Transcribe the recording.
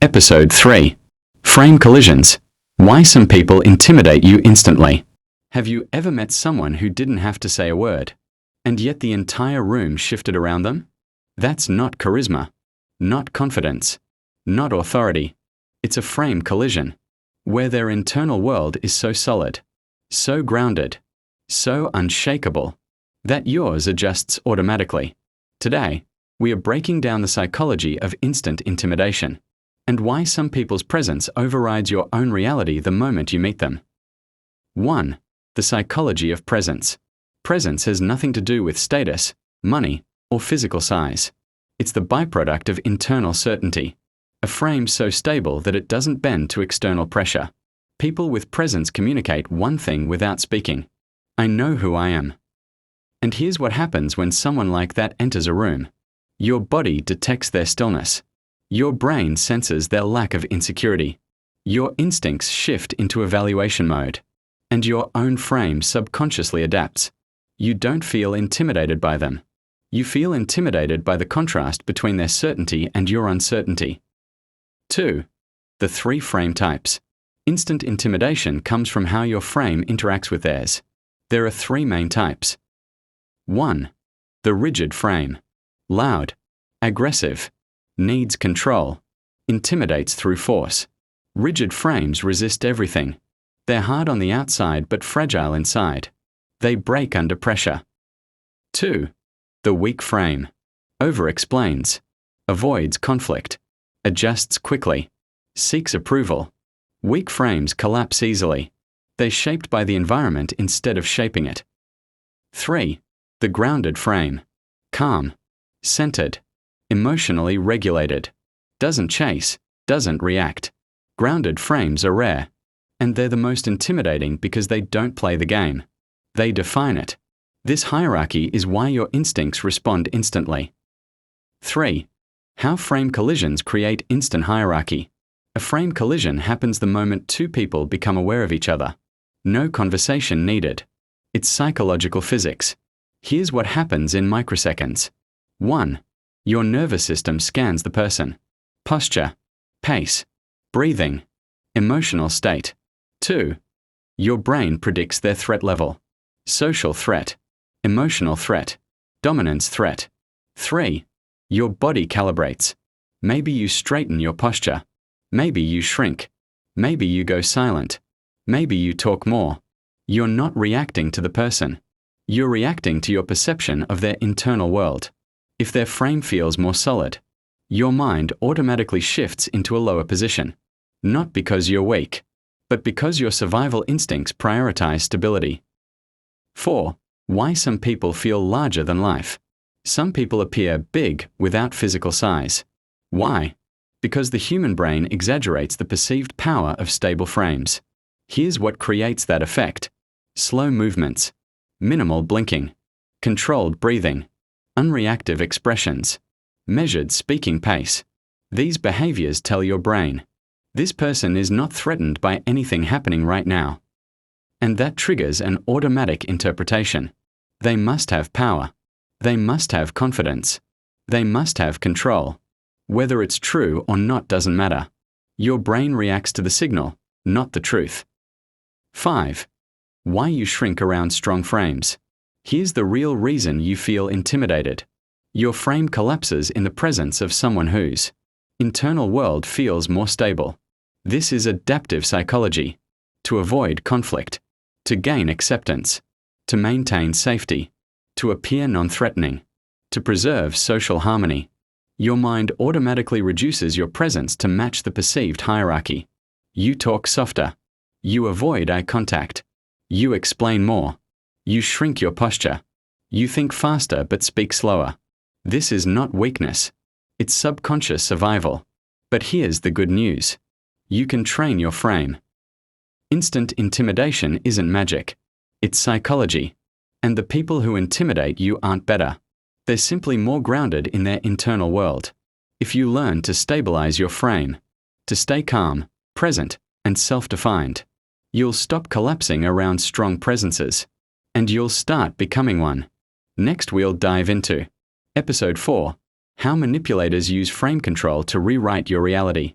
Episode 3. Frame Collisions. Why some people intimidate you instantly. Have you ever met someone who didn't have to say a word, and yet the entire room shifted around them? That's not charisma, not confidence, not authority. It's a frame collision, where their internal world is so solid, so grounded, so unshakable, that yours adjusts automatically. Today, we are breaking down the psychology of instant intimidation, and why some people's presence overrides your own reality the moment you meet them. 1. The psychology of presence. Presence has nothing to do with status, money, or physical size. It's the byproduct of internal certainty, a frame so stable that it doesn't bend to external pressure. People with presence communicate one thing without speaking. I know who I am. And here's what happens when someone like that enters a room. Your body detects their stillness. Your brain senses their lack of insecurity. Your instincts shift into evaluation mode, and your own frame subconsciously adapts. You don't feel intimidated by them. You feel intimidated by the contrast between their certainty and your uncertainty. 2. The 3 frame types. Instant intimidation comes from how your frame interacts with theirs. There are 3 main types. 1. The rigid frame. Loud, aggressive, needs control, intimidates through force. Rigid frames resist everything. They're hard on the outside but fragile inside. They break under pressure. 2. The weak frame. Over-explains, avoids conflict, adjusts quickly, seeks approval. Weak frames collapse easily. They're shaped by the environment instead of shaping it. 3. The grounded frame. Calm, centered, emotionally regulated, doesn't chase, doesn't react. Grounded frames are rare, and they're the most intimidating because they don't play the game. They define it. This hierarchy is why your instincts respond instantly. 3. How frame collisions create instant hierarchy. A frame collision happens the moment 2 people become aware of each other. No conversation needed. It's psychological physics. Here's what happens in microseconds. 1. Your nervous system scans the person. Posture, pace, breathing, emotional state. 2. Your brain predicts their threat level. Social threat, emotional threat, dominance threat. 3. Your body calibrates. Maybe you straighten your posture. Maybe you shrink. Maybe you go silent. Maybe you talk more. You're not reacting to the person. You're reacting to your perception of their internal world. If their frame feels more solid, your mind automatically shifts into a lower position. Not because you're weak, but because your survival instincts prioritize stability. 4. Why some people feel larger than life. Some people appear big without physical size. Why? Because the human brain exaggerates the perceived power of stable frames. Here's what creates that effect. Slow movements, minimal blinking, controlled breathing, unreactive expressions, measured speaking pace. These behaviors tell your brain, this person is not threatened by anything happening right now. And that triggers an automatic interpretation. They must have power. They must have confidence. They must have control. Whether it's true or not doesn't matter. Your brain reacts to the signal, not the truth. 5. Why you shrink around strong frames. Here's the real reason you feel intimidated. Your frame collapses in the presence of someone whose internal world feels more stable. This is adaptive psychology. To avoid conflict, to gain acceptance, to maintain safety, to appear non-threatening, to preserve social harmony. Your mind automatically reduces your presence to match the perceived hierarchy. You talk softer. You avoid eye contact. You explain more. You shrink your posture. You think faster but speak slower. This is not weakness. It's subconscious survival. But here's the good news. You can train your frame. Instant intimidation isn't magic. It's psychology. And the people who intimidate you aren't better. They're simply more grounded in their internal world. If you learn to stabilize your frame, to stay calm, present, and self-defined, you'll stop collapsing around strong presences, and you'll start becoming one. Next we'll dive into Episode 4, How Manipulators Use Frame Control to Rewrite Your Reality.